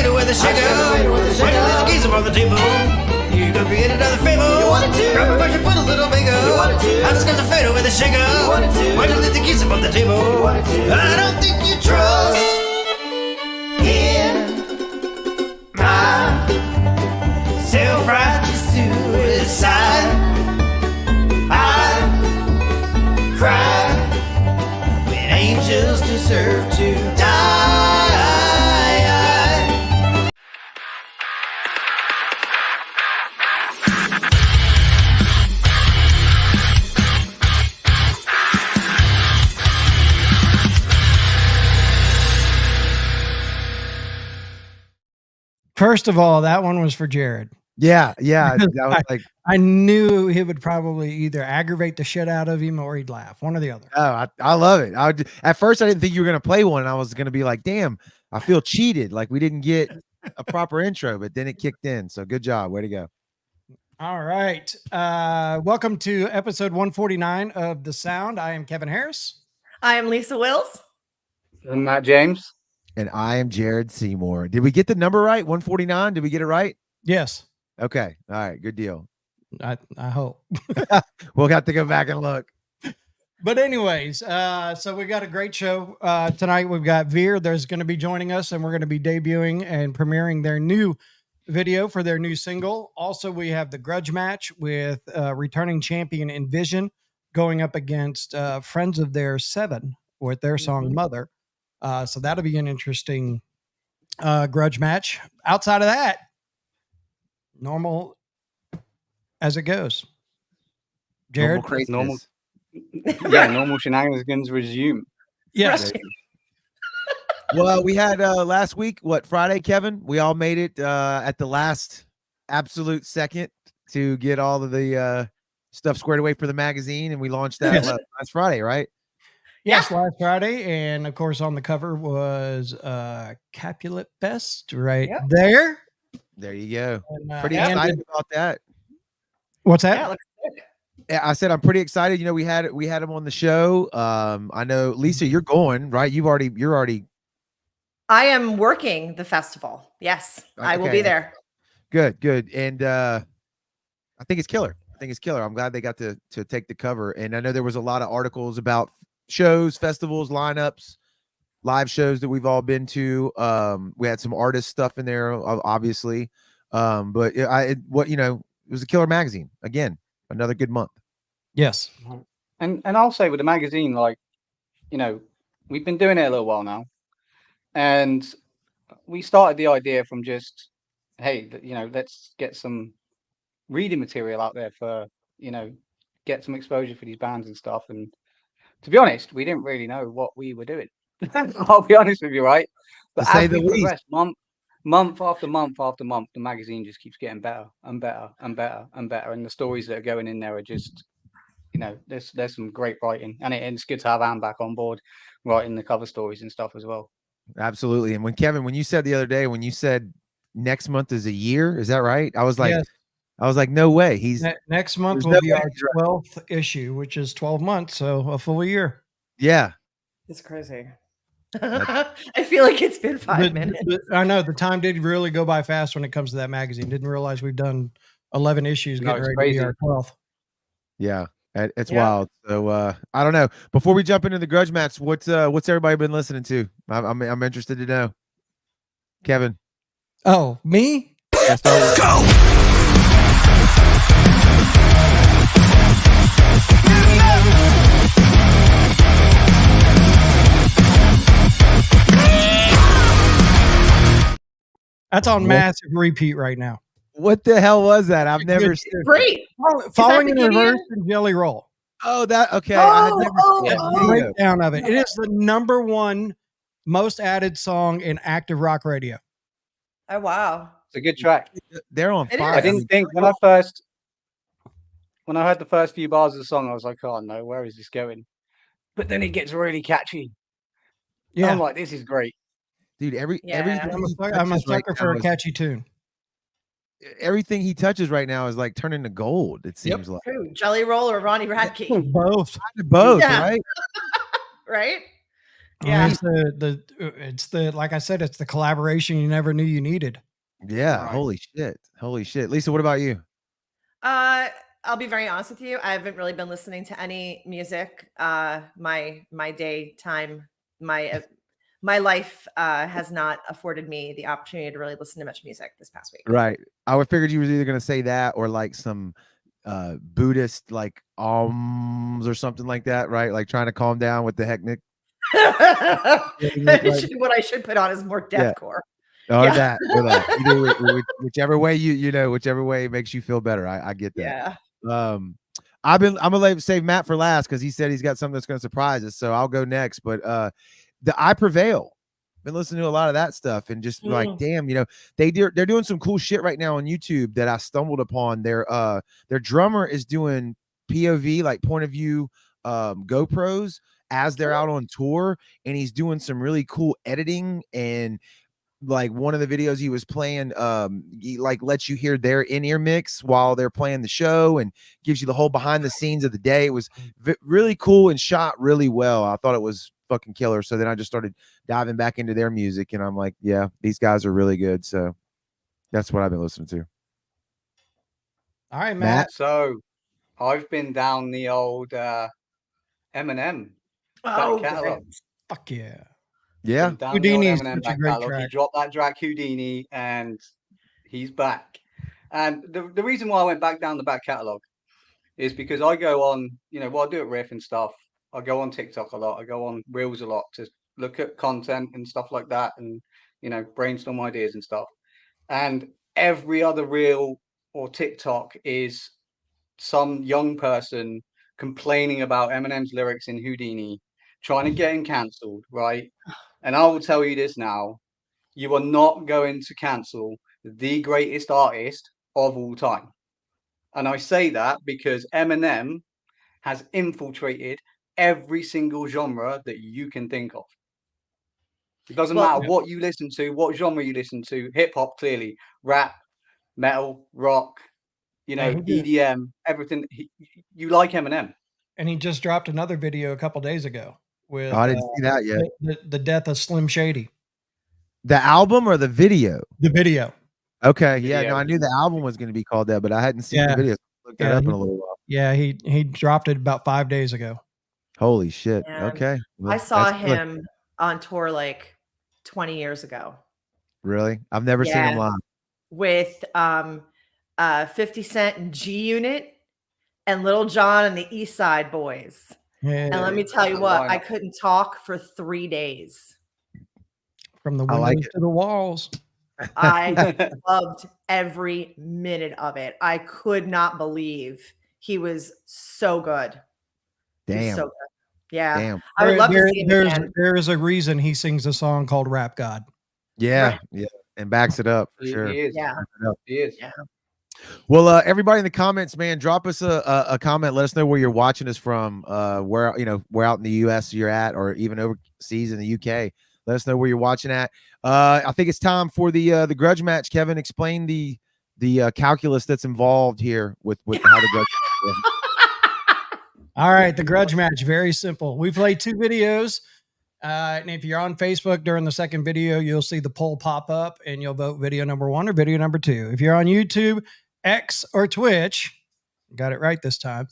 fatal with a sugar. When you leave the keys up on the table, you gonna create another fable. You wanted to. Grab a brush and put a little bigger. You wanted to. I just got the fatal with a sugar. You wanted to. When you leave the keys up on the table, you wanted to. I don't think you trust in my self-righteous suicide. I cry when angels deserve to die. First of all, that one was for Jared. Yeah. That was like, I knew he would probably either aggravate the shit out of him or he'd laugh, one or the other. oh, I love it. At first I didn't think you were gonna play one, and I was gonna be like, damn, I feel cheated, like we didn't get a proper intro, but then it kicked in. So good job, way to go. All right. Welcome to episode 149 of The Sound. I am Kevin Harris. I am Lisa Wills. I'm Matt James. And I am Jared Seymour. Did we get the number right? 149? Did we get it right? Yes. Okay. All right. Good deal. I hope. We'll have to go back and look. But anyways, so we got a great show tonight. We've got VEER. There's going to be joining us, and we're going to be debuting and premiering their new video for their new single. Also, we have the grudge match with returning champion Envision going up against friends of their Seven with their song Mother. So that'll be an interesting grudge match. Outside of that, normal as it goes. Jared? Normal craziness. Normal shenanigans resume. Yes. Well, we had last week, Friday, Kevin? We all made it at the last absolute second to get all of the stuff squared away for the magazine, and we launched that last Friday, right? Yes, last Friday. And of course, on the cover was Capulet Best right there. There you go. And, pretty excited about that. What's that? Yeah, looks good. Yeah, I said I'm pretty excited. You know, we had him on the show. I know, Lisa, you're going, right? You're already. I am working the festival. Yes, I will be there. Good. And I think it's killer. I'm glad they got to take the cover. And I know there was a lot of articles about shows, festivals, lineups, live shows that we've all been to. We had some artist stuff in there, obviously. But it was a killer magazine. Again, another good month. Yes. And I'll say with the magazine, like, we've been doing it a little while now. And we started the idea from just, hey, let's get some reading material out there for, get some exposure for these bands and stuff. And to be honest, we didn't really know what we were doing. I'll be honest with you, right? But as we progress, month after month after month, the magazine just keeps getting better and better and better and better. And the stories that are going in there are just, there's some great writing. And it's good to have Anne back on board writing the cover stories and stuff as well. Absolutely. And when you said the other day, when you said next month is a year, is that right? I was like, no way. Next month will be our 12th issue, which is 12 months. So a full year. Yeah. It's crazy. I feel like it's been 5 minutes. I know the time did really go by fast when it comes to that magazine. Didn't realize we've done 11 issues. Getting ready to be our 12th. Yeah. It's wild. So I don't know. Before we jump into the grudge match, what's everybody been listening to? I'm interested to know. Kevin. Oh, me? Yeah, Go! That's on massive repeat right now. What the hell was that? I've never seen it. Great. Falling in Reverse and Jelly Roll. Oh, that okay. I had never seen breakdown of it. It is the #1 most added song in active rock radio. Oh wow. It's a good track. They're on fire. I didn't think when I heard the first few bars of the song, I was like, oh no, where is this going? But then it gets really catchy. Yeah. I'm like, this is great. Dude, I'm a sucker for a catchy tune. Everything he touches right now is like turning to gold. It seems like Jelly Roll or Ronnie Radke. Both, both, Yeah. right? Right? Yeah. It's the like I said, it's the collaboration you never knew you needed. Yeah. Right. Holy shit. Holy shit. Lisa, what about you? I'll be very honest with you. I haven't really been listening to any music. My daytime, my life has not afforded me the opportunity to really listen to much music this past week. Right. I would figured you was either gonna say that or like some Buddhist like alms or something like that, right? Like trying to calm down with the hectic. What I should put on is more Yeah. deathcore. Or Yeah. that, or that. Whichever way whichever way makes you feel better. I get that. Yeah. I'm gonna save Matt for last because he said he's got something that's gonna surprise us. So I'll go next. But the I Prevail. Been listening to a lot of that stuff and just like, damn, they're doing some cool shit right now on YouTube that I stumbled upon. Their drummer is doing POV, like point of view GoPros as they're out on tour, and he's doing some really cool editing. And like one of the videos he was playing, he like lets you hear their in-ear mix while they're playing the show and gives you the whole behind the scenes of the day. It was really cool and shot really well. I thought it was fucking killer. So then I just started diving back into their music, and I'm like, yeah, these guys are really good. So that's what I've been listening to. All right, Matt? Matt. So I've been down the old Eminem back catalog. Fuck yeah. Yeah. Been down Houdini the is old Eminem such a back great catalog. He track. dropped that track Houdini, and he's back. And the reason why I went back down the back catalog is because I go on, I do at Riff and stuff. I go on TikTok a lot. I go on Reels a lot to look at content and stuff like that, and brainstorm ideas and stuff. And every other Reel or TikTok is some young person complaining about Eminem's lyrics in Houdini, trying to get him cancelled, right? And I will tell you this now: you are not going to cancel the greatest artist of all time. And I say that because Eminem has infiltrated every single genre that you can think of. It doesn't matter what you listen to, what genre you listen to, hip hop, clearly, rap, metal, rock, EDM, everything. You like Eminem. And he just dropped another video a couple days ago with I didn't see that yet. the death of Slim Shady. The album or the video? The video. Okay. Yeah. No, I knew the album was going to be called that, but I hadn't seen the video. Look that up in a little while. Yeah, he dropped it about 5 days ago. Holy shit. Man, okay. Well, I saw him on tour like 20 years ago. Really? I've never seen him live. With 50 Cent and G Unit and Little John and the East Side Boys. Yeah. And let me tell you what, I couldn't talk for 3 days. From the windows to the walls. I loved every minute of it. I could not believe he was so good. Damn. So good. Yeah. Damn. I would love to see him again. There is a reason he sings a song called Rap God. Yeah. Right. Yeah. And backs it up for sure. He is. Yeah. He is. Yeah. Well, everybody in the comments, man, drop us a comment. Let us know where you're watching us from, where out in the US you're at, or even overseas in the UK. Let us know where you're watching at. I think it's time for the grudge match. Kevin, explain the calculus that's involved here with how the grudge match is. All right, the grudge match, very simple. We play 2 videos. And if you're on Facebook during the second video, you'll see the poll pop up and you'll vote video number 1 or video number 2. If you're on YouTube, X, or Twitch, got it right this time.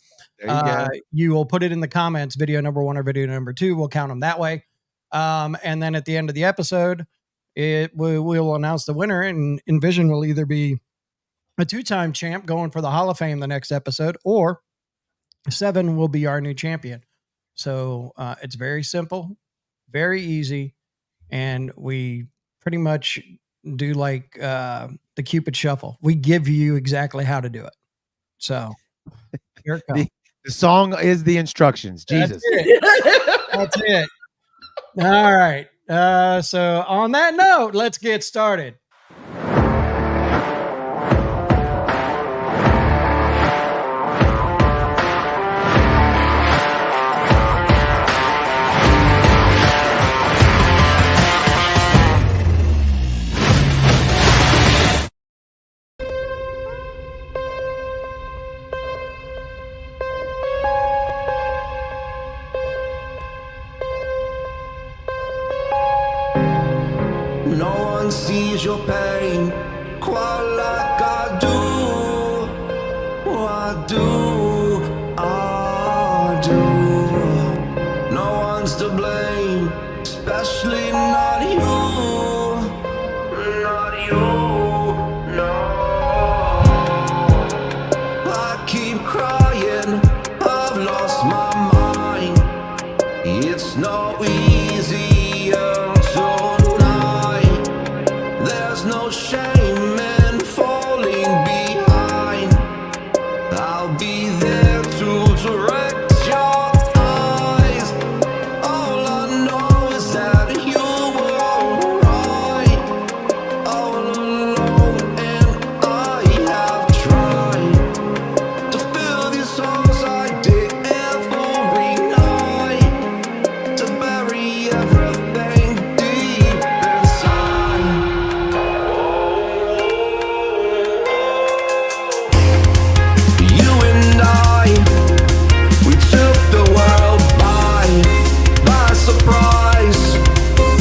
You will put it in the comments, video number 1 or video number 2. We'll count them that way. And then at the end of the episode, we will announce the winner, and Envision will either be a 2-time champ going for the Hall of Fame the next episode, or 7 will be our new champion. So it's very simple, very easy, and we pretty much do like the Cupid Shuffle. We give you exactly how to do it. So here it comes. The song is the instructions. Jesus. That's it. All right. So on that note, let's get started. No one sees your pain quite like I do. I do, I do. No one's to blame, especially not you. Not you, no. I keep crying, I've lost my mind. It's no easier tonight. There's no shame in falling behind. I'll be there to direct your eyes. All I know is that you were alright. All alone, and I have tried to fill these holes I dig every night, to bury everything deep inside. You and I, we took the world by surprise.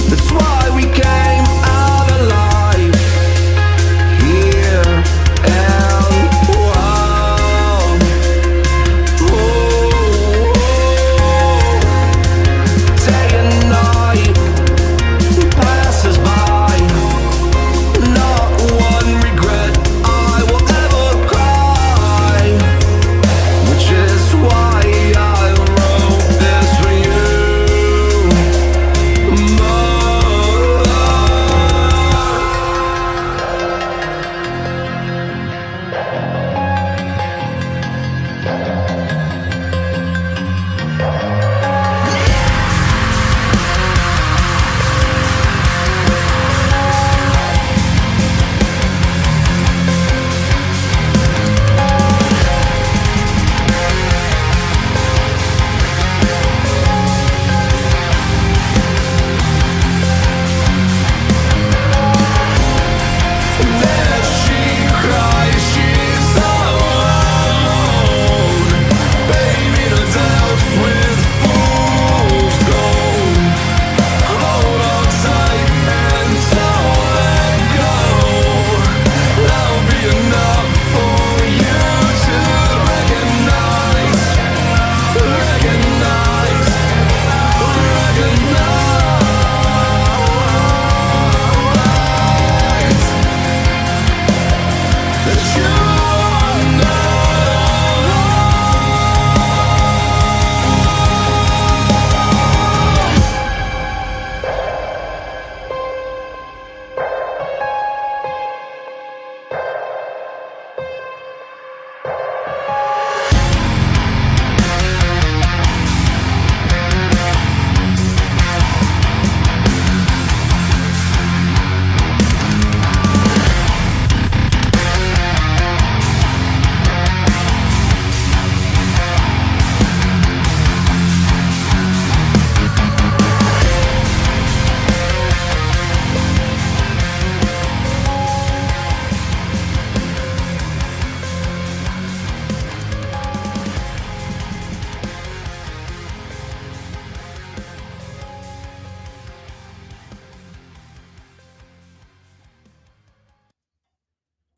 That's why we came out alive. Here and wow. Day and night passes by. Not one regret I will ever cry, which is why I wrote this for you. There she cries, she's alone. Baby, the doubts with fool's gold. Hold on tight and don't let go. That'll be enough for you to recognize. That you are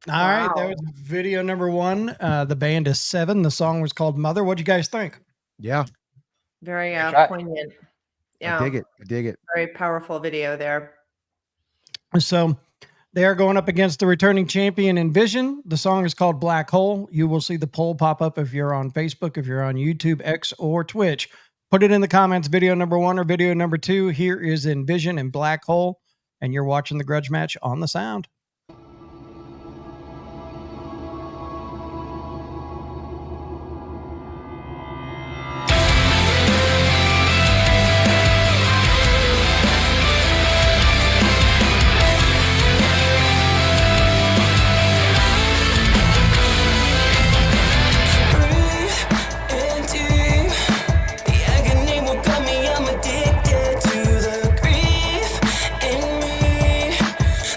All right, that Wow. was video number one. The band is Seven. The song was called Mother. What'd you guys think? Yeah, Very Good track. poignant. I Yeah, dig it. I dig it. very powerful video there. So they are going up against the returning champion Envision. The song is called Black Hole. You will see the poll pop up if you're on Facebook, if you're on YouTube, X, or Twitch. Put it in the comments, video number one or video number two. Here is Envision and Black Hole, and you're watching the grudge match on the sound.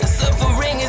Suffering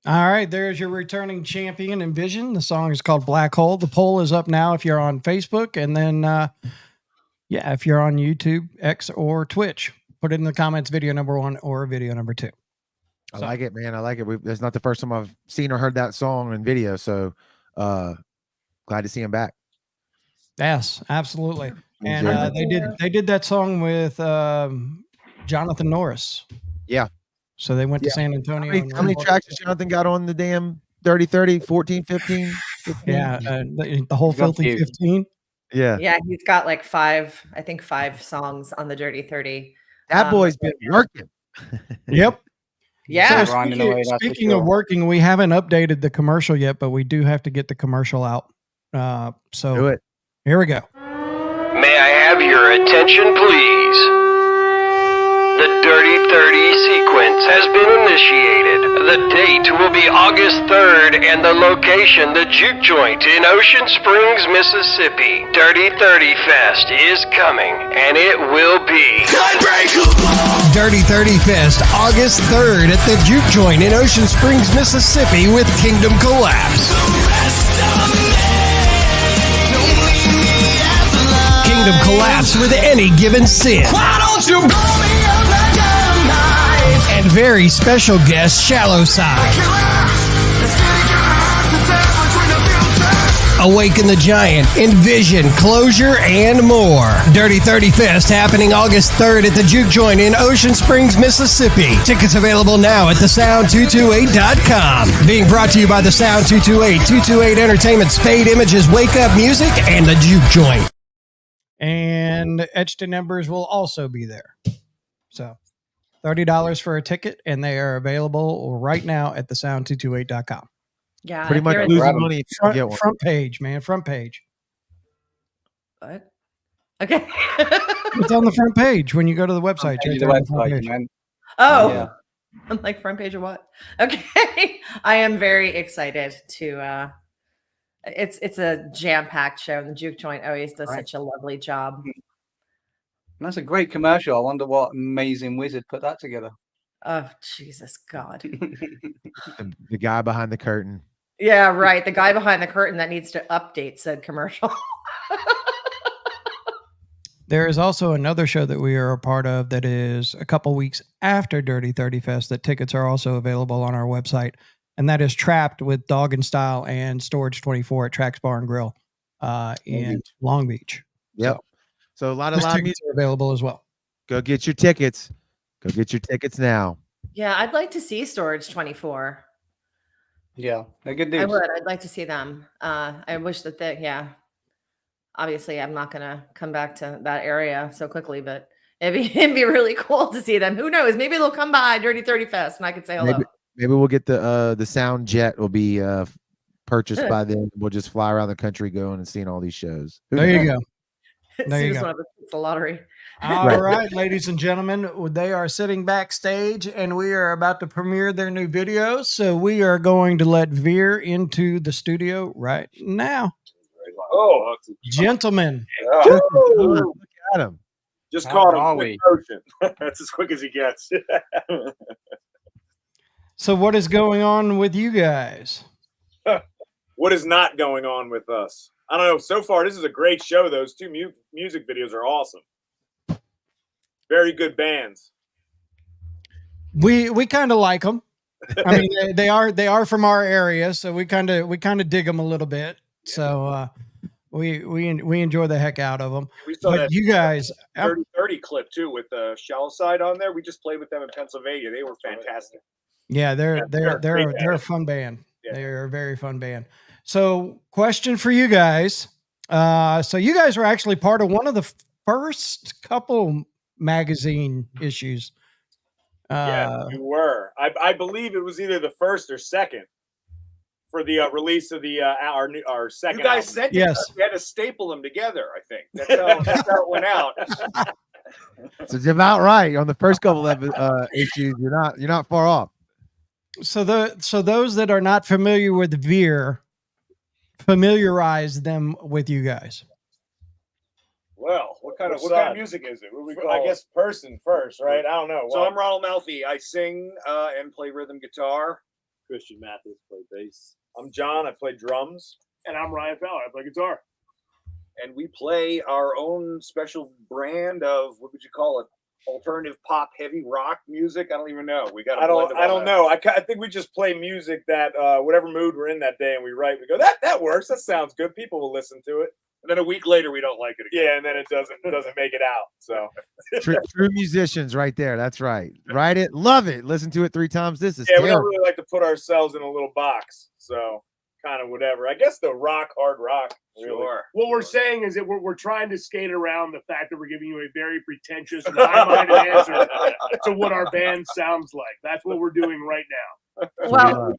All right, there's your returning champion Envision. The song is called Black Hole. The poll is up now if you're on Facebook, and then if you're on YouTube, X, or Twitch, put it in the comments, video number 1 or video number 2. I like it, man. I like it. That's not the first time I've seen or heard that song in video, so glad to see him back. Yes, absolutely. And Enjoy. they did that song with Jonathan Norris. Yeah. So they went to San Antonio. How many tracks has Jonathan got on the damn 30, 30, 14, 15? 15? Yeah, the whole He's got filthy few. 15. Yeah. Yeah, he's got like 5 songs on the Dirty 30. That boy's been working. Yep. Yeah. So Grinding away, that's for speaking of sure. working, we haven't updated the commercial yet, but we do have to get the commercial out. So Do it. here we go. May I have your attention, please? The Dirty 30 sequence has been initiated. The date will be August 3rd and the location, the Juke Joint in Ocean Springs, Mississippi. Dirty 30 Fest is coming, and it will be Dirty 30 Fest, August 3rd at the Juke Joint in Ocean Springs, Mississippi with Kingdom Collapse. Kingdom Collapse with Any Given Sin. Why don't you blow me up like dynamite? And very special guest, Shallow Side. Awaken the Giant, Envision, Closure, and more. Dirty 30 Fest happening August 3rd at the Juke Joint in Ocean Springs, Mississippi. Tickets available now at thesound228.com. Being brought to you by the Sound 228, 228 Entertainment, Spade Images, Wake Up Music, and the Juke Joint. And Etched in Embers will also be there. So $30 for a ticket, and they are available right now at thesound228.com. Yeah. Pretty if much you're in- losing money if you don't get one. Front page, man. Front page. What? Okay. It's on the front page when you go to the website. Change Right the there on the front website, page. man. Oh, Yeah. I'm like front page or what? Okay. I am very excited to it's a jam-packed show, and the Juke Joint always does such a lovely job. And that's a great commercial. I wonder what amazing wizard put that together. Oh, Jesus God. The guy behind the curtain. Yeah, right. The guy behind the curtain that needs to update said commercial. There is also another show that we are a part of that is a couple weeks after Dirty 30 Fest that tickets are also available on our website. And that is Trapped with Dog and Style and Storage 24 at Trax Bar and Grill in Long Beach. Yep. So a lot of Those live tickets music. are available as well. Go get your tickets. Go get your tickets now. Yeah, I'd like to see Storage 24. Yeah, they're good I dudes. would. I'd like to see them. I wish that obviously I'm not gonna come back to that area so quickly, but it'd be really cool to see them. Who knows? Maybe they'll come by Dirty 30 Fest and I could say hello. Maybe we'll get the sound jet will be purchased by then. We'll just fly around the country going and seeing all these shows. Who There you knows? go. As There soon you as go. one of us hits the lottery. All right, ladies and gentlemen, they are sitting backstage and we are about to premiere their new video. So we are going to let VEER into the studio right now. Oh, Gentlemen, Look at him. just How caught are him. we? Quick motion. That's as quick as he gets. so what is going on with you guys? What is not going on with us? I don't know. So far, this is a great show. Those two music videos are awesome. Very good bands. We kind of like them. I mean, they are from our area, so we kind of dig them a little bit. So we enjoy the heck out of them. We saw But that you guys, 30 clip too with the Shallow Side on there. We just played with them in Pennsylvania. They were fantastic. yeah, they're great a band. fun band. Yeah. They're a very fun band. So, question for you guys. So you guys were actually part of one of the first couple magazine issues. Yeah, we were. I believe it was either the first or second for the release of the our second. You guys sent it. Yes. Us. We had to staple them together. I think that's how it went out. So it's about right on the first couple of issues. You're not far off. So those that are not familiar with VEER, familiarize them with you guys. Well, what kind of music is it? What do we call I guess person first, right? I don't know. So I'm Ronald Malfi. I sing and play rhythm guitar. Christian Mathis, play bass. I'm John. I play drums. And I'm Ryan Fowler. I play guitar. And we play our own special brand of, what would you call it? Alternative pop, heavy rock music. I don't even know. We got. I don't know. I think we just play music that whatever mood we're in that day, and we write. We go that works. That sounds good. People will listen to it. And then a week later, we don't like it again. Yeah, and then it doesn't make it out. So True musicians, right there. That's right. Write it, love it. Listen to it 3 times. This is we don't terrible. really like to put ourselves in a little box. So kind of whatever. I guess the hard rock. Really. Sure. What we're saying is that we're trying to skate around the fact that we're giving you a very pretentious and high-minded answer to what our band sounds like. That's what we're doing right now. Well,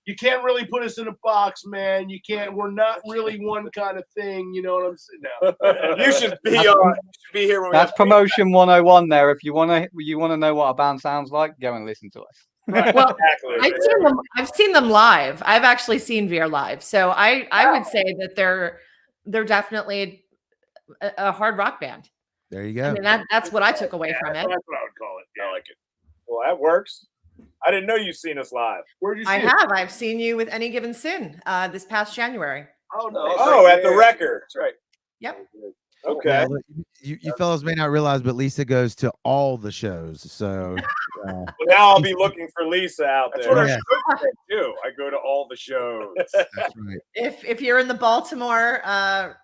you can't really put us in a box, man. You can't. We're not really one kind of thing. You know what I'm saying? No. You should be here when That's promotion 101 there. If you want to know what a band sounds like, go and listen to us. Right. Well, exactly. I've seen them live. I've actually seen VEER live. So I would say that they're definitely a hard rock band. There you go. I mean, that's what I took away from it. That's what I would call it. Yeah. I like it. Well, that works. I didn't know you've seen us live. Where'd you see I it? have. I've seen you with Any Given Sin this past January. Oh, nice. Oh, at the record. That's right. Yep. Okay. Yeah, look, you fellows may not realize, but Lisa goes to all the shows. So Well, now I'll be looking for Lisa out That's there. what I Yeah. should do. I go to all the shows. that's right. If you're in the Baltimore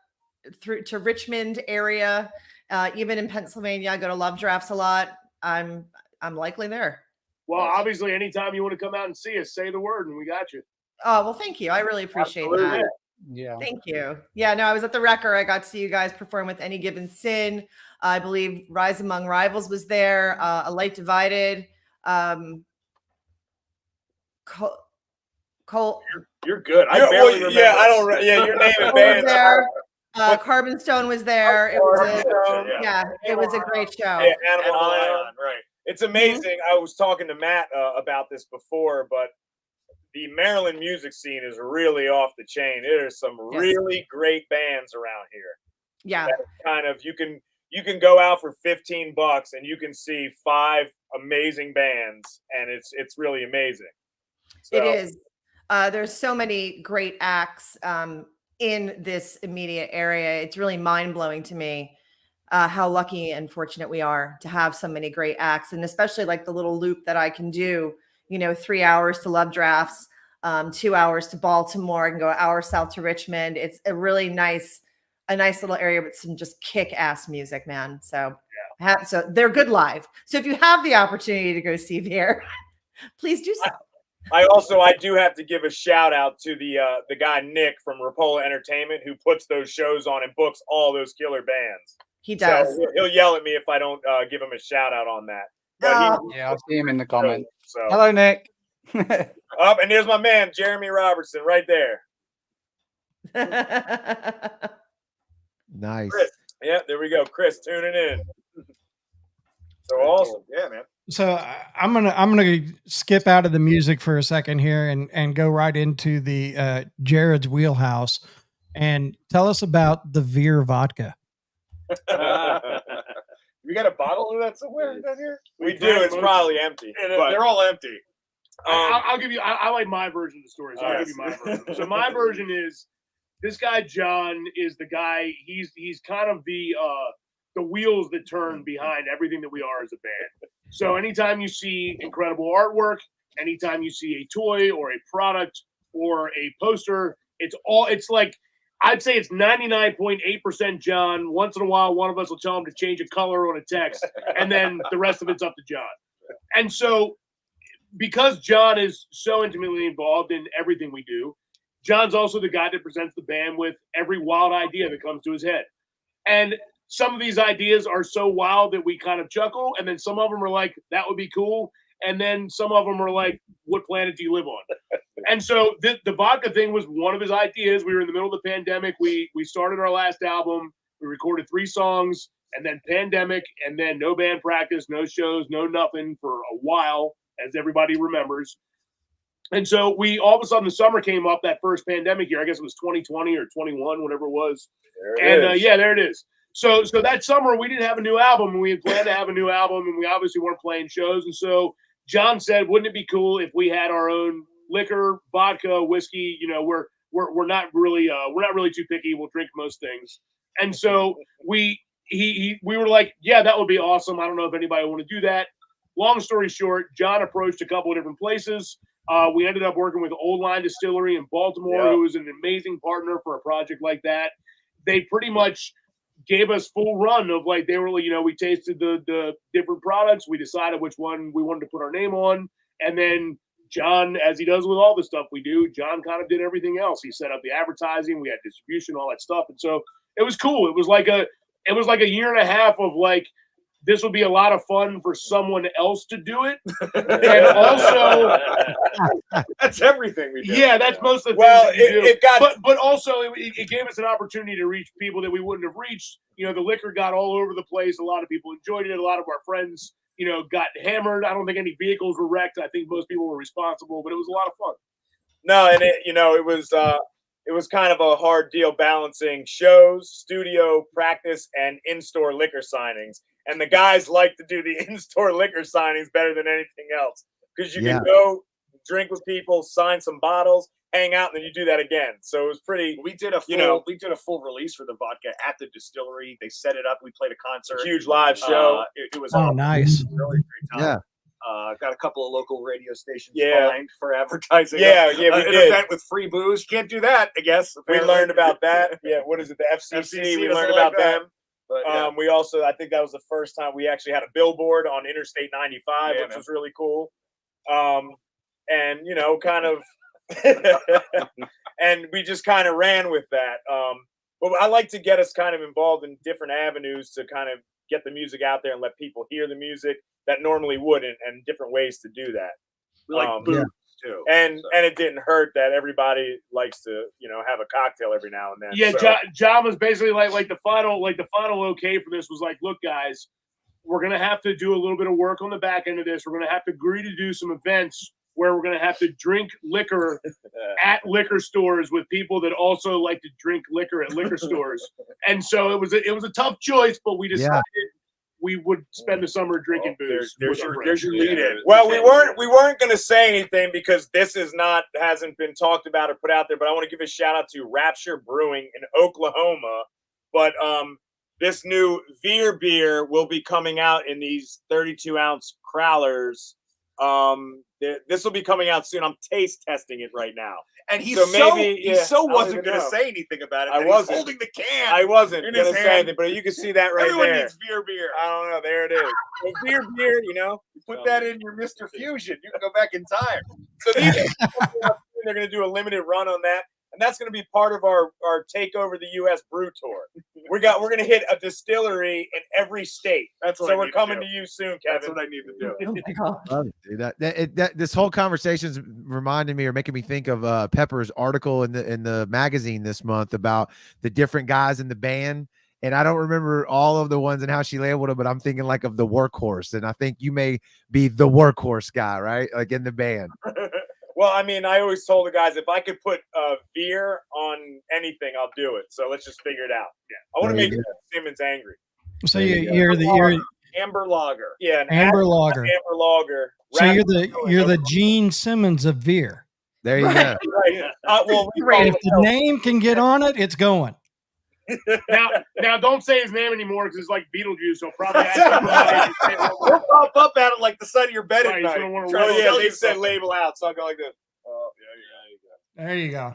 through to Richmond area, even in Pennsylvania, I go to Love Drafts a lot. I'm likely there. Well, obviously, anytime you want to come out and see us, say the word, and we got you. Oh, well, thank you. I really appreciate that. Yeah. Thank you. Yeah, no, I was at the Wrecker. I got to see you guys perform with Any Given Sin. I believe Rise Among Rivals was there. A Light Divided. Cole You're good. I I barely remember. yeah, I don't. Yeah, your name and was band. there. Carbon Stone was there. It was Stone, yeah, it was a great show. Yeah, And Animal Lion. Lion, right. It's amazing. I was talking to Matt about this before, but the Maryland music scene is really off the chain. There's some Yes. really great bands around here. Yeah. That kind of you can go out for $15 and you can see 5 amazing bands, and it's really amazing. So, It is. There's so many great acts in this immediate area. It's really mind blowing to me how lucky and fortunate we are to have so many great acts, and especially like the little loop that I can do. 3 hours to Love Drafts, 2 hours to Baltimore, I can go an hour south to Richmond. It's a really nice little area with some just kick-ass music, man. So, so they're good live. So if you have the opportunity to go see VEER, please do so. I do have to give a shout out to the guy Nick from Rapola Entertainment, who puts those shows on and books all those killer bands. He does. So he'll yell at me if I don't give him a shout out on that. But Yeah, I'll see him in the comment. So Hello, Nick. up, and there's my man Jeremy Robertson right there. Nice. Chris. Yeah, there we go. Chris tuning in. So awesome. Yeah, man. So I'm gonna skip out of the music for a second here and go right into the Jared's wheelhouse and tell us about the VEER vodka. We got a bottle of that somewhere down here? We do. It's probably empty. But They're all empty. I'll give you. I like my version of the story, so I'll give you my version. So my version is this guy John is the guy. He's kind of the wheels that turn behind everything that we are as a band. So anytime you see incredible artwork, anytime you see a toy or a product or a poster, it's like I'd say it's 99.8% John. Once in a while, one of us will tell him to change a color on a text, and then the rest of it's up to John. And so, because John is so intimately involved in everything we do, John's also the guy that presents the band with every wild idea that comes to his head. And some of these ideas are so wild that we kind of chuckle, and then some of them are like, that would be cool. And then some of them are like, what planet do you live on? And so the vodka thing was one of his ideas. We were in the middle of the pandemic. We started our last album. We recorded 3 songs, and then pandemic, and then no band practice, no shows, no nothing for a while, as everybody remembers. And so all of a sudden the summer came up, that first pandemic year. I guess it was 2020 or 21, whatever it was. There it is. So that summer we didn't have a new album, and we had planned to have a new album, and we obviously weren't playing shows. And so John said, wouldn't it be cool if we had our own liquor, vodka, whiskey. You know, we're not really too picky. We'll drink most things. And so we were like, yeah, that would be awesome. I don't know if anybody would want to do that. Long story short, John approached a couple of different places. We ended up working with Old Line Distillery in Baltimore, who was an amazing partner for a project like that. They pretty much gave us full run of like, they were, you know, we tasted the different products. We decided which one we wanted to put our name on. And then John, as he does with all the stuff we do, John kind of did everything else. He set up the advertising, we had distribution, all that stuff. And so it was cool. It was like a year and a half of like, this would be a lot of fun for someone else to do it. And also, that's everything we do. Yeah, that's most of the things that we do. But also it gave us an opportunity to reach people that we wouldn't have reached. You know, the liquor got all over the place. A lot of people enjoyed it. A lot of our friends, you know, got hammered. I don't think any vehicles were wrecked. I think most people were responsible, but it was a lot of fun. No, and it was kind of a hard deal balancing shows, studio, practice, and in-store liquor signings. And the guys like to do the in-store liquor signings better than anything else because you can go drink with people, sign some bottles, hang out, and then you do that again. So it was pretty. We did a full release for the vodka at the distillery. They set it up. We played a concert, a huge live show. It was nice, really great time. Yeah. Got a couple of local radio stations Yeah. fined for advertising. Yeah, we an did. event with free booze. You can't do that, I guess. We learned about that. Yeah, what is it? The FCC. We learned about them. But, we also, I think that was the first time we actually had a billboard on Interstate 95, which was really cool. And you know, kind of, and we just kind of ran with that. But I like to get us kind of involved in different avenues to kind of get the music out there and let people hear the music that normally wouldn't, and different ways to do that. We like booze too. And it didn't hurt that everybody likes to, you know, have a cocktail every now and then. Yeah, so. John was basically like the final okay for this was like, look, guys, we're gonna have to do a little bit of work on the back end of this. We're gonna have to agree to do some events where we're gonna have to drink liquor at liquor stores with people that also like to drink liquor at liquor stores. And so it was a tough choice, but we decided we would spend the summer drinking booze. There's your lead in. Well, we weren't going to say anything because this hasn't been talked about or put out there. But I want to give a shout out to Rapture Brewing in Oklahoma. But this new VEER beer will be coming out in these 32-ounce crowlers. This will be coming out soon. I'm taste testing it right now. And he wasn't going to say anything about it. I wasn't. He's holding the can. I wasn't going to say anything, but you can see that right Everyone there. needs VEER beer. I don't know. There it is. VEER beer, you know. Put that in your Mr. Fusion. You can go back in time. So they're going to do a limited run on that. And that's going to be part of our Takeover the U.S. Brew Tour. We're going to hit a distillery in every state. So we're coming to you soon, Kevin. That's what I need to do. Oh my God. Love it, dude. This whole conversation's reminding me or making me think of Pepper's article in the magazine this month about the different guys in the band. And I don't remember all of the ones and how she labeled them, but I'm thinking like of the workhorse. And I think you may be the workhorse guy, right? Like in the band. Well, I mean, I always told the guys if I could put VEER on anything, I'll do it. So let's just figure it out. Yeah, I want to make Simmons angry. So you're the Amber Lager. Yeah, Amber Lager. Amber Lager. So you're the Gene Simmons of VEER. There you go. Right. Well, If the name can get on it, it's going. Now, don't say his name anymore because it's like Beetlejuice. So probably We'll pop up at it like the side of your bed at night. Oh yeah, they said label out, so I'll go like this. Oh yeah, there you go.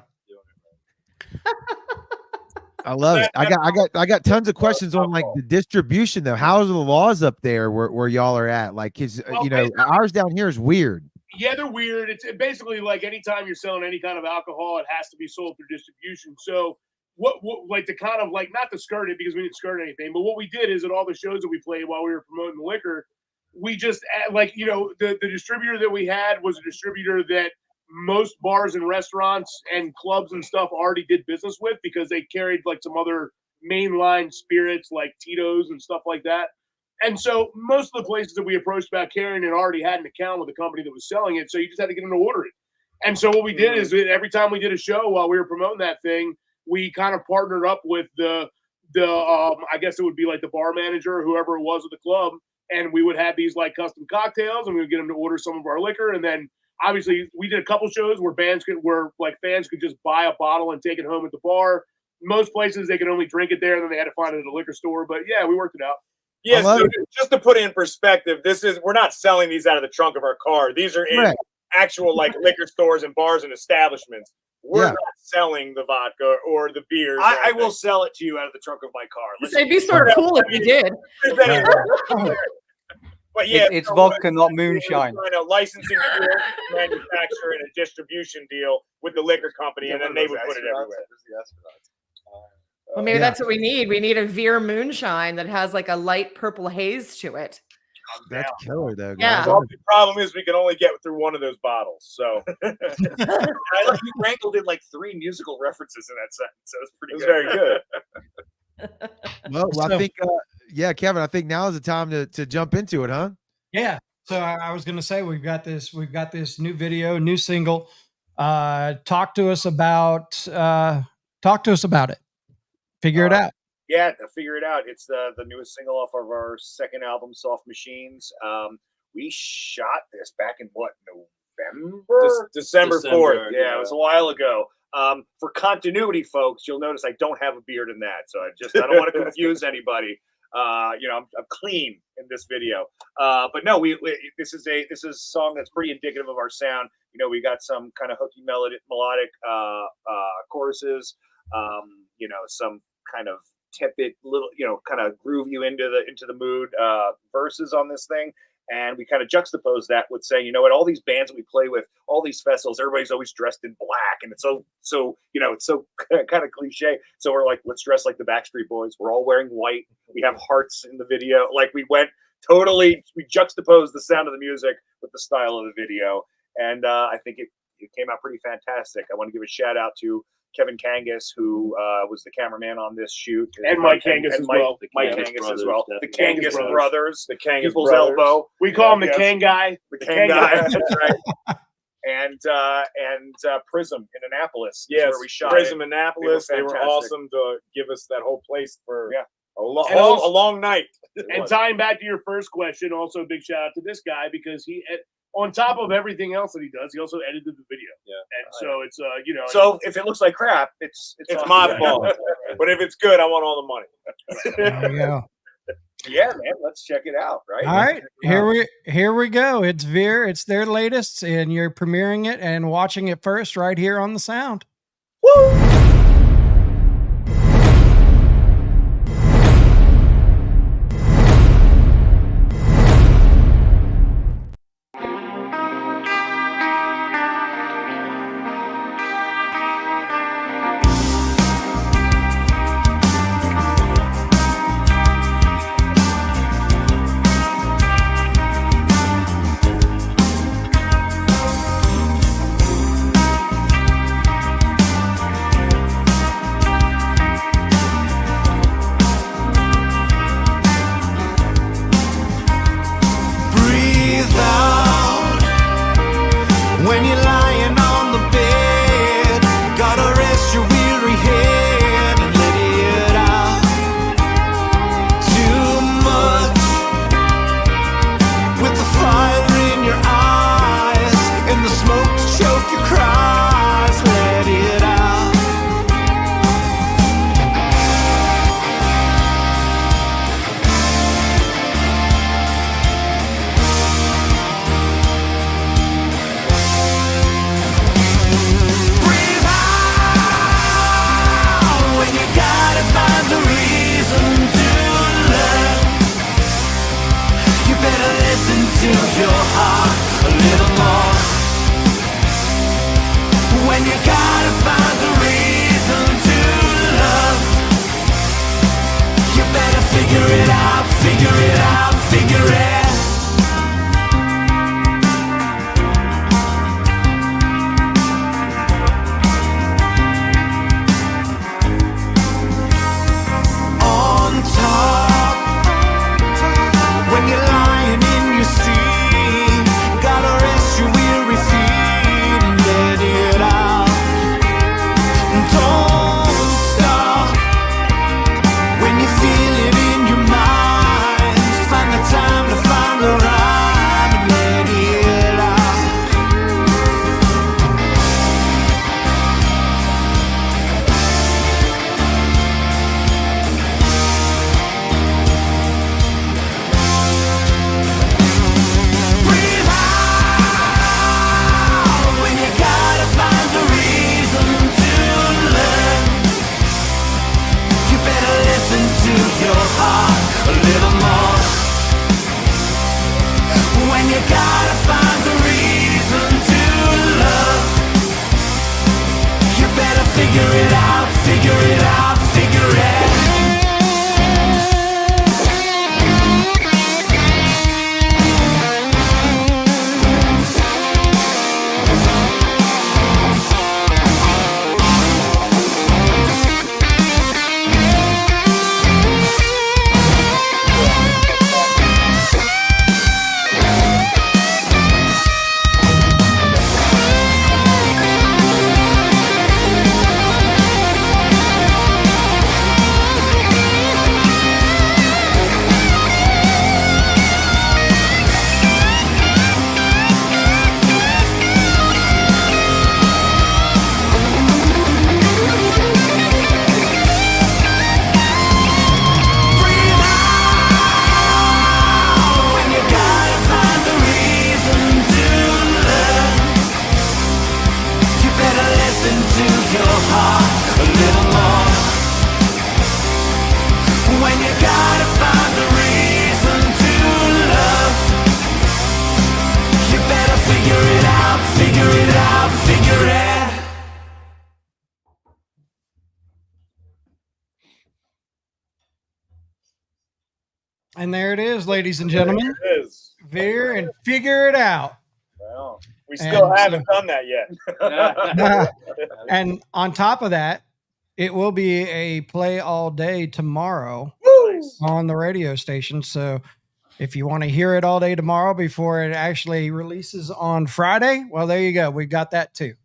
I love it. I got tons of questions on like the distribution though. How's the laws up there where y'all are at? Like, ours down here is weird. Yeah, they're weird. It's basically like anytime you're selling any kind of alcohol, it has to be sold through distribution. So what like to kind of like not to skirt it because we didn't skirt anything, but what we did is at all the shows that we played while we were promoting the liquor, we just like, you know, the distributor that we had was a distributor that most bars and restaurants and clubs and stuff already did business with because they carried like some other mainline spirits like Tito's and stuff like that. And so most of the places that we approached about carrying it already had an account with the company that was selling it. So you just had to get them to order it. And so what we did is every time we did a show while we were promoting that thing, we kind of partnered up with the I guess it would be like the bar manager or whoever it was at the club. And we would have these like custom cocktails and we would get them to order some of our liquor. And then obviously we did a couple shows where fans could just buy a bottle and take it home at the bar. Most places they could only drink it there, and then they had to find it at a liquor store. But yeah, we worked it out. Yes, so just to put it in perspective, we're not selling these out of the trunk of our car. These are in actual like liquor stores and bars and establishments. We're not selling the vodka or the beers. I will sell it to you out of the trunk of my car. It'd be sort of cool if you did. But yeah, it's vodka, not moonshine. Licensing deal, manufacturer, and a distribution deal with the liquor company, and then they would put it everywhere. Well, maybe that's what we need. We need a VEER moonshine that has like a light purple haze to it. That's killer, though. Yeah. Well, the problem is we can only get through one of those bottles. So I like you wrangled in like 3 musical references in that sentence. So it's pretty. It was good. very good. Well, I think, Kevin, I think now is the time to jump into it, huh? Yeah. So I was going to say we've got this new video, new single. Talk to us about it. Figure it out. Yeah, figure it out. It's the newest single off of our second album, Soft Machines. We shot this back in what, November? December 4th. Yeah, it was a while ago. For continuity, folks, you'll notice I don't have a beard in that, so I don't want to confuse anybody. I'm clean in this video. But no, this is a song that's pretty indicative of our sound. We got some kind of hooky melodic choruses. Some kind of tepid little, kind of groove you into the mood verses on this thing. And we kind of juxtapose that with saying, you know what, all these bands that we play with, all these festivals, everybody's always dressed in black, and it's so it's so kind of cliche. So we're like, let's dress like the Backstreet Boys. We're all wearing white. We have hearts in the video. Like we juxtaposed the sound of the music with the style of the video, and I think it came out pretty fantastic. I want to give a shout out to Kevin Kangas, who was the cameraman on this shoot, and Mike Kangas as well. Mike Kangas as well. The Kangas brothers. The Kangas People's brothers. Elbow. We call him the Kang guy. The Kang guy. That's right. And Prism in Annapolis. Yes, where we shot Prism it. Annapolis. They were fantastic. awesome to give us that whole place for a also- long night. And tying back to your first question, also a big shout out to this guy because he, on top of everything else that he does, he also edited the video. Yeah, and so it's So if it looks like crap, it's my fault. But if it's good, I want all the money. There you go. Yeah, man, let's check it out. Right. All right, here we go. It's VEER. It's their latest, and you're premiering it and watching it first right here on the Sound. Woo! When you feel it in your mind, find the time to figure it out, figure it. And there it is, ladies and gentlemen. There it is. Veer and figure it out. Well, we still And haven't done that yet. And on top of that, it will be a play all day tomorrow on the radio station. So if you want to hear it all day tomorrow before it actually releases on Friday, well, there you go. We got that too.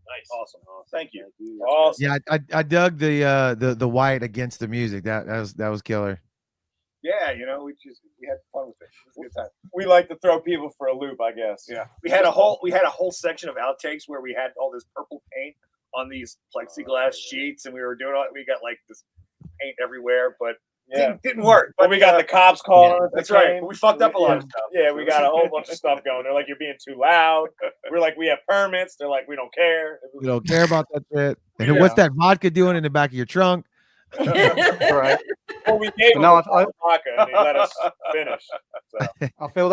Nice. Awesome. Thank you. Awesome. Yeah, I dug the white against the music. That was killer. Yeah, you know, we had fun with it. It was a good time. We like to throw people for a loop, I guess. Yeah, we had a whole section of outtakes where we had all this purple paint on these plexiglass sheets, and we were doing all. We got like this paint everywhere, but didn't work. But we got the cops calling us. That's right. But we fucked up a lot of stuff. Yeah, we got a whole bunch of stuff going. They're like, you're being too loud. We're like, we have permits. They're like, we don't care. We don't care about that shit. And what's that vodka doing in the back of your trunk? Right. Well, we gave him vodka and he let us finish. So. I feel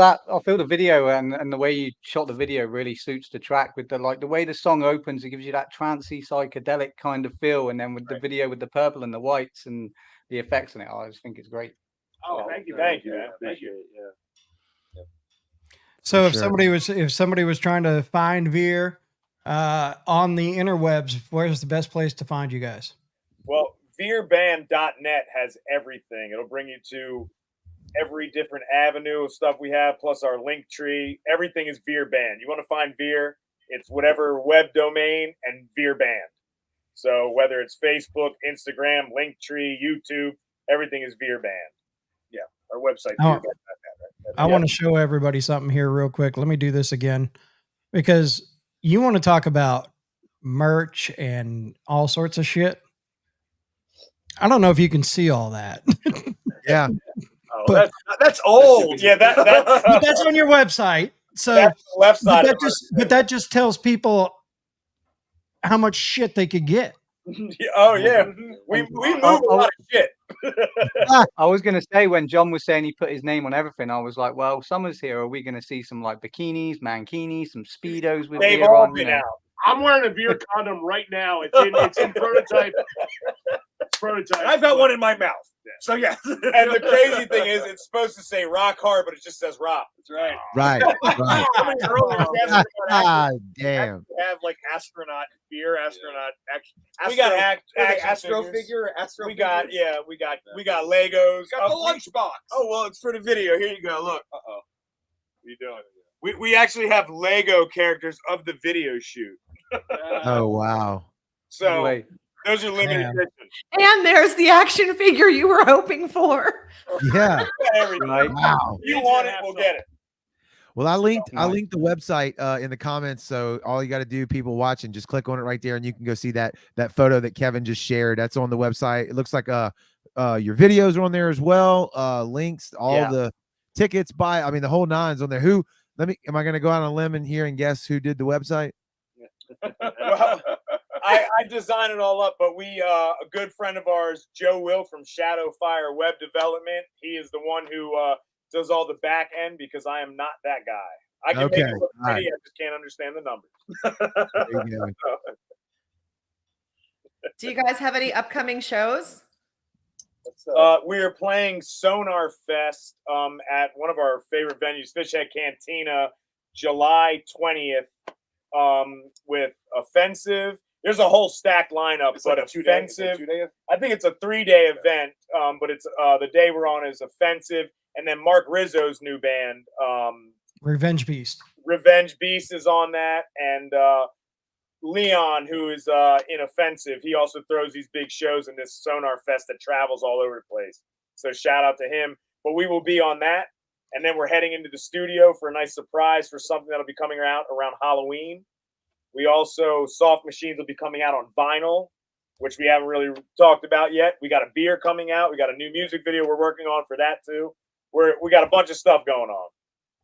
the video and the way you shot the video really suits the track with the way the song opens. It gives you that trancey psychedelic kind of feel, and then with the video with the purple and the whites and the effects in it, I just think it's great. Oh, thank you, man. Thank you. Yeah. So if somebody was trying to find Veer on the interwebs, where's the best place to find you guys? Well, VEERband.net has everything. It'll bring you to every different avenue of stuff we have, plus our link tree. Everything is Veer Band. You want to find Veer, it's whatever web domain and Veer Band. So whether it's Facebook, Instagram, Linktree, YouTube, everything is Veer Band. Yeah, our website. I want to show everybody something here real quick. Let me do this again, because you want to talk about merch and all sorts of shit. I don't know if you can see all that. Yeah. Oh, but, that's old. Yeah, that's on your website. So that's the left side. But that just tells people how much shit they could get. Oh yeah, we move a lot of shit. I was gonna say, when John was saying he put his name on everything, I was like, well, summer's here. Are we gonna see some like bikinis, mankinis, some speedos with They've Veer all on? been out. I'm wearing a Veer condom right now. It's in prototype. Prototype. I've got one in my mouth. So yeah. And the crazy thing is, it's supposed to say rock hard, but it just says rock. That's right. Right. How many early Damn. have like astronaut Veer, astronaut. We got astro figures. figure. Astro. We got we got Legos. We got the lunchbox. Oh well, it's for the video. Here you go. Look. What are you doing? We actually have Lego characters of the video shoot. Oh wow. So those are limited edition. And there's the action figure you were hoping for. Yeah. Right. Wow. You want it, we'll get it. Well, I linked the website in the comments, so all you got to do, people watching, just click on it right there, and you can go see that photo that Kevin just shared. That's on the website. It looks like your videos are on there as well. Links, all the tickets, the whole nine's on there. Am I going to go out on a limb and here and guess who did the website? Well, I designed it all up, but a good friend of ours, Joe Will from Shadow Fire Web Development, he is the one who does all the back end, because I am not that guy. I can make it look pretty, I just can't understand the numbers. Do you guys have any upcoming shows? We are playing Sonar Fest at one of our favorite venues, Fishhead Cantina, July 20th, with Offensive. There's a whole stacked lineup, but Offensive. I think it's a 3-day event, but it's the day we're on is Offensive, and then Mark Rizzo's new band, Revenge Beast. Revenge Beast, is on that, and Leon, who is inoffensive, he also throws these big shows in this Sonar Fest that travels all over the place. So shout out to him. But we will be on that, and then we're heading into the studio for a nice surprise for something that'll be coming out around Halloween. We also, Soft Machines will be coming out on vinyl, which we haven't really talked about yet. We got a beer coming out. We got a new music video we're working on for that too. We got a bunch of stuff going on.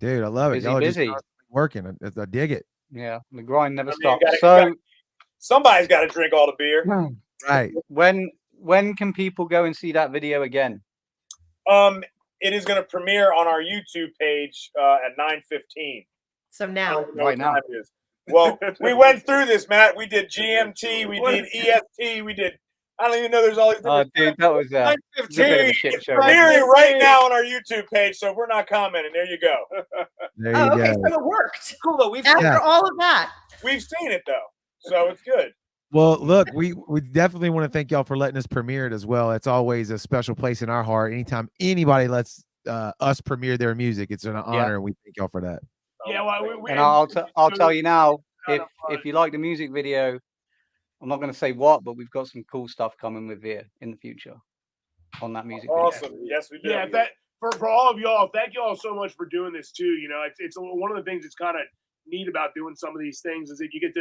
Dude, I love it. Busy, Y'all are busy. just working. I dig it. Yeah, the grind never I mean, stops. somebody's got to drink all the beer. Right. When can people go and see that video again? It is going to premiere on our YouTube page at 9:15. So now, right now. Well, we went through this, Matt. We did GMT, we did EST, we did. I don't even know there's all these different. Dude, that was a bit of a shit show. Premiering right now on our YouTube page, so if we're not commenting, there you go. There you okay, go. so it worked. Cool though. We've After all of that, seen it though, so it's good. Well, look, we definitely want to thank y'all for letting us premiere it as well. It's always a special place in our heart. Anytime anybody lets us premiere their music, it's an honor, and we thank y'all for that. Yeah, well, And I'll tell you now, if you like the music video, I'm not going to say what, but we've got some cool stuff coming with VEER in the future on that music video. Awesome. Yes, we do. Yeah, for all of y'all, thank you all so much for doing this too. You know, it's one of the things that's kind of neat about doing some of these things is that you get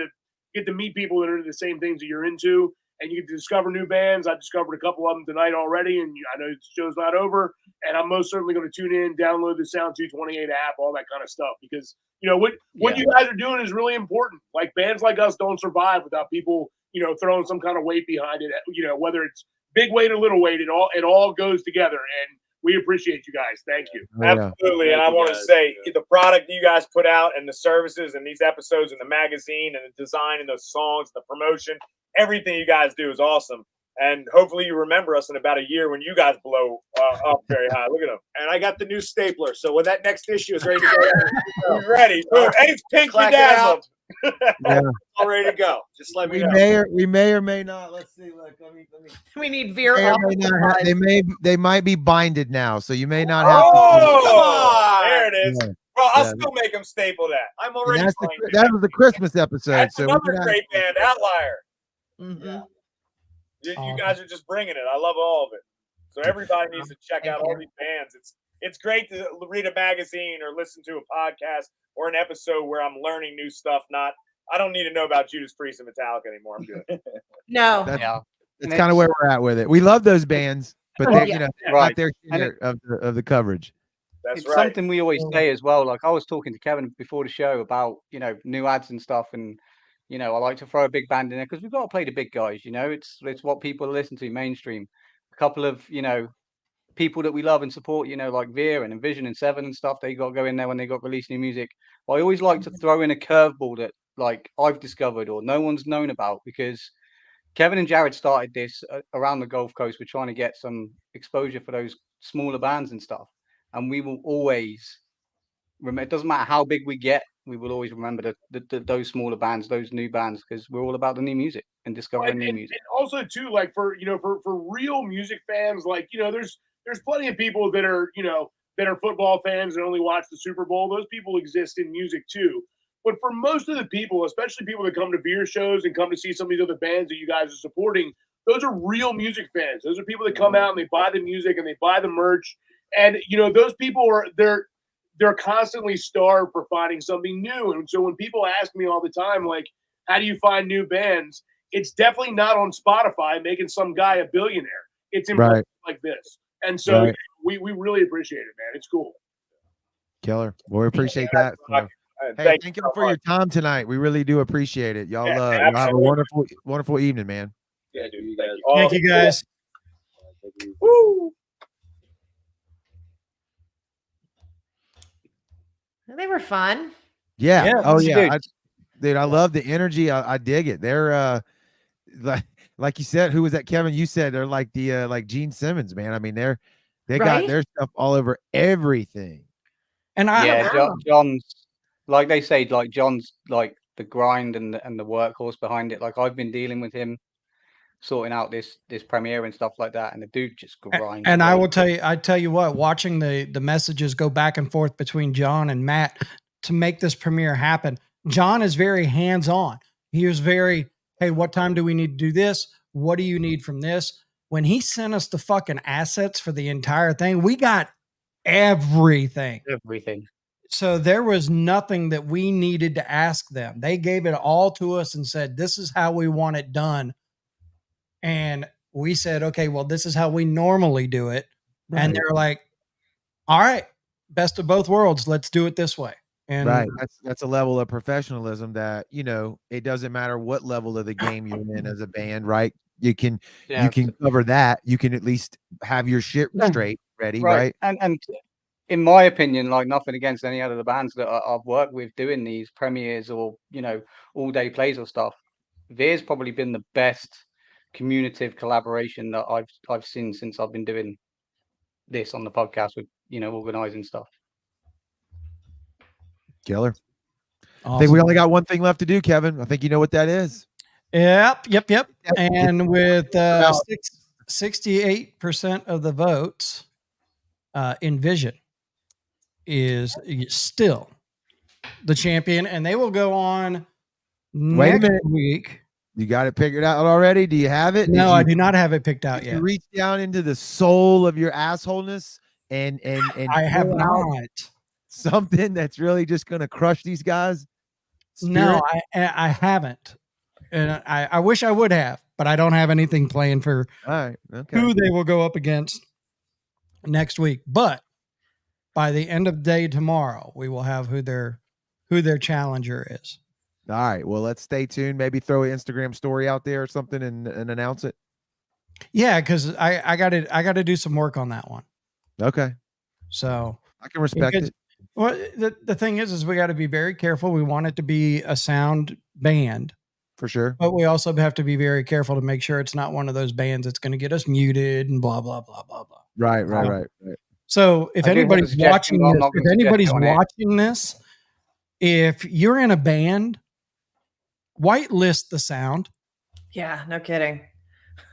to meet people that are into the same things that you're into, and you get to discover new bands. I discovered a couple of them tonight already, and I know the show's not over. And I'm most certainly going to tune in, download the Sound 228 app, all that kind of stuff, because you know what you guys are doing is really important. Like bands like us don't survive without people, you know, throwing some kind of weight behind it. You know, whether it's big weight or little weight, it all goes together, and we appreciate you guys. Thank you. Absolutely. And I want to say the product you guys put out and the services and these episodes and the magazine and the design and those songs, the promotion, everything you guys do is awesome. And hopefully you remember us in about a year when you guys blow up very high. Look at them. And I got the new stapler, so when that next issue is ready to go, He's ready. And it's pink bedazzled. all ready to go. Just let me know. We may or may not. Let's see. Look, let me. we need VEER. May or office may not have, supplies. they might be binded now, so you may not have. Oh, come on. there it is. Yeah. Well, I'll Yeah. still make them staple that. I'm And already that was the Christmas episode. That's So another great band, Outlier. Mm-hmm. You guys are just bringing it. I love all of it. So everybody needs to check out all these bands. It's great to read a magazine or listen to a podcast or an episode where I'm learning new stuff. I don't need to know about Judas Priest and Metallica anymore. I'm good. No. That's kind of where we're at with it. We love those bands, but they're not their share of the coverage. It's something we always say as well. Like I was talking to Kevin before the show about, you know, new ads and stuff, and you know, I like to throw a big band in there because we've got to play the big guys. You know, it's what people listen to mainstream. A couple of, you know, people that we love and support, you know, like VEER and Envision and Seven and stuff. They got to go in there when they got released new music. But I always like to throw in a curveball that like I've discovered or no one's known about, because Kevin and Jared started this around the Gulf Coast. We're trying to get some exposure for those smaller bands and stuff. And we will always remember, it doesn't matter how big we get, we will always remember those smaller bands, those new bands, because we're all about the new music and discovering new music. And also too, like for real music fans, like, you know, there's plenty of people that are, you know, that are football fans and only watch the Super Bowl. Those people exist in music too. But for most of the people, especially people that come to VEER shows and come to see some of these other bands that you guys are supporting, those are real music fans. Those are people that come out and they buy the music and they buy the merch. And, you know, those people they're constantly starved for finding something new. And so when people ask me all the time, like, how do you find new bands? It's definitely not on Spotify making some guy a billionaire. It's in places like this. And so we really appreciate it, man. It's cool. Killer. Well, we appreciate that. So, hey, thank you for your time tonight. We really do appreciate it. Y'all y'all have a wonderful evening, man. Yeah, dude. Thank you guys. Woo! They were fun. Yeah. Yeah, Oh dude. yeah. Dude, I love the energy. I dig it. They're like like you said, who was that? Kevin, you said they're like the like Gene Simmons, man. I mean, they got Right? their stuff all over everything. And I Yeah, wow. John's like they say, like John's like the grind and the workhorse behind it. Like I've been dealing with him, sorting out this premiere and stuff like that, and the dude just grinds. and I away. will tell you what, watching the messages go back and forth between John and Matt to make this premiere happen. John is very hands-on. He was very, hey, what time do we need to do this? What do you need from this? When he sent us the fucking assets for the entire thing, we got everything. Everything. So there was nothing that we needed to ask them. They gave it all to us and said, this is how we want it done. And we said, okay, well, this is how we normally do it. Right. And they're like, all right, best of both worlds. Let's do it this way. And Right. That's a level of professionalism that, you know, it doesn't matter what level of the game you're in as a band, right? You can cover that. You can at least have your shit straight, ready, right? And in my opinion, like nothing against any other of the bands that I've worked with doing these premieres or, you know, all day plays or stuff, VEER's probably been the best communicative collaboration that I've seen since I've been doing this on the podcast with, you know, organizing stuff. Killer. awesome. I think we only got one thing left to do, Kevin. I think you know what that is. Yep. And with 68% of the votes, Envision is still the champion, and they will go on Wait a next minute. week. You got it figured out already? Do you have it? No, I do not have it picked out Did yet. you reach down into the soul of your assholeness and I have pull out not. something that's really just going to crush these guys? No, I haven't. And I wish I would have, but I don't have anything planned for All right. Okay. who they will go up against next week. But by the end of the day tomorrow, we will have who their challenger is. All right. Well, let's stay tuned. Maybe throw an Instagram story out there or something and announce it. Yeah, because I got to do some work on that one. Okay. So I can respect it. Well, the thing is we got to be very careful. We want it to be a sound band. For sure. But we also have to be very careful to make sure it's not one of those bands that's going to get us muted and blah, blah, blah, blah, blah. Right. So if anybody's watching this, if you're in a band, whitelist the sound. Yeah, no kidding.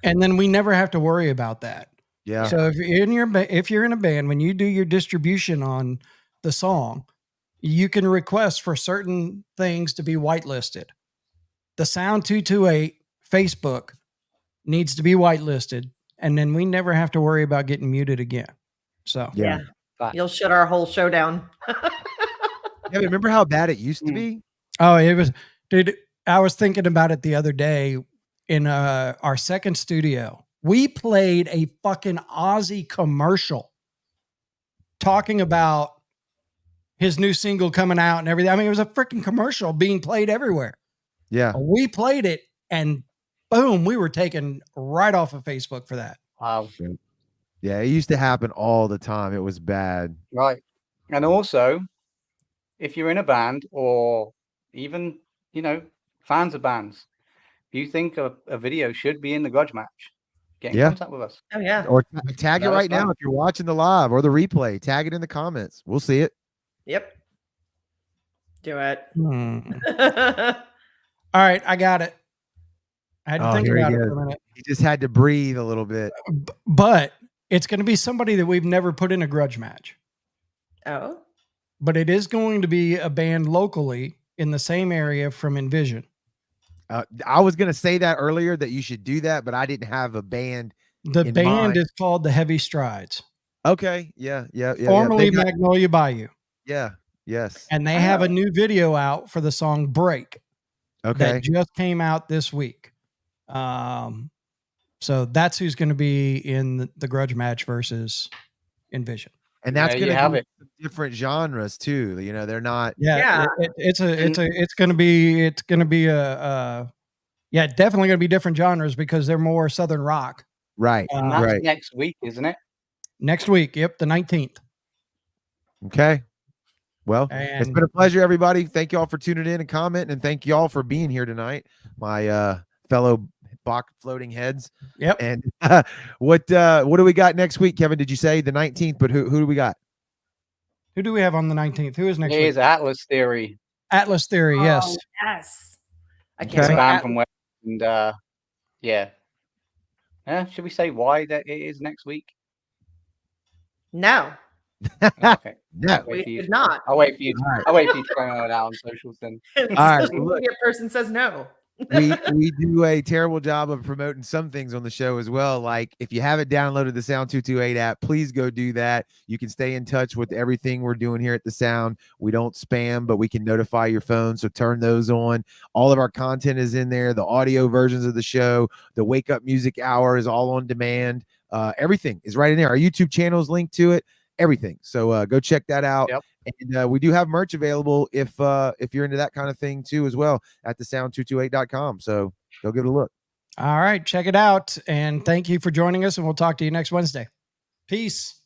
And then we never have to worry about that. Yeah. So if you're in a band, when you do your distribution on the song, you can request for certain things to be whitelisted. The Sound 228 Facebook needs to be whitelisted, and then we never have to worry about getting muted again. So yeah. You'll shut our whole show down. Yeah, remember how bad it used to be? Oh, it was, dude. I was thinking about it the other day in our second studio. We played a fucking Ozzy commercial talking about his new single coming out and everything. I mean, it was a freaking commercial being played everywhere. Yeah. We played it and boom, we were taken right off of Facebook for that. Wow. Yeah, it used to happen all the time. It was bad. Right. And also, if you're in a band or even, you know, fans of bands, if you think a video should be in the grudge match, get in contact with us. Oh, yeah. Or tag it right now know. if you're watching the live or the replay. Tag it in the comments. We'll see it. Yep. Do it. All right, I got it. I had to think about it for a minute. He just had to breathe a little bit. But it's going to be somebody that we've never put in a grudge match. Oh. But it is going to be a band locally in the same area from Envision. I was going to say that earlier that you should do that, but I didn't have a band. The in band mind. is called the Heavy Strides. Okay. Yeah. Formerly Magnolia Bayou. Yeah. Yes. And they have a new video out for the song Break. Okay. That just came out this week. So that's who's going to be in the grudge match versus Envision. And that's Yeah, going you to have be it. different genres too. You know, they're not. Yeah. It's going to be definitely going to be different genres because they're more Southern rock. Right. And that's right. next week, isn't it? Next week. Yep. The 19th. Okay. Well, it's And been a pleasure, everybody. Thank you all for tuning in and commenting, and thank you all for being here tonight. My fellow Spock floating heads. Yep. And what do we got next week, Kevin? Did you say the 19th? But who do we got? Who do we have on the 19th? Who is next It week? is Atlas Theory. Atlas Theory. Yes. Oh, yes. I Okay. can't It's a wait. band from West, and yeah. Should we say why that it is next week? No, Okay. No. we did not. I'll wait for you. All right. I'll wait for you to throw it out on socials then. All right, Social look. media person says no. we do a terrible job of promoting some things on the show as well. Like if you haven't downloaded the Sound 228 app, please go do that. You can stay in touch with everything we're doing here at the Sound. We don't spam, but we can notify your phone, so turn those on. All of our content is in there. The audio versions of the show, the Wake Up Music Hour is all on demand. Everything is right in there. Our YouTube channel is linked to it. Everything. So go check that out. Yep. And we do have merch available if you're into that kind of thing too as well at thesound228.com. So go give it a look. All right. Check it out. And thank you for joining us. And we'll talk to you next Wednesday. Peace.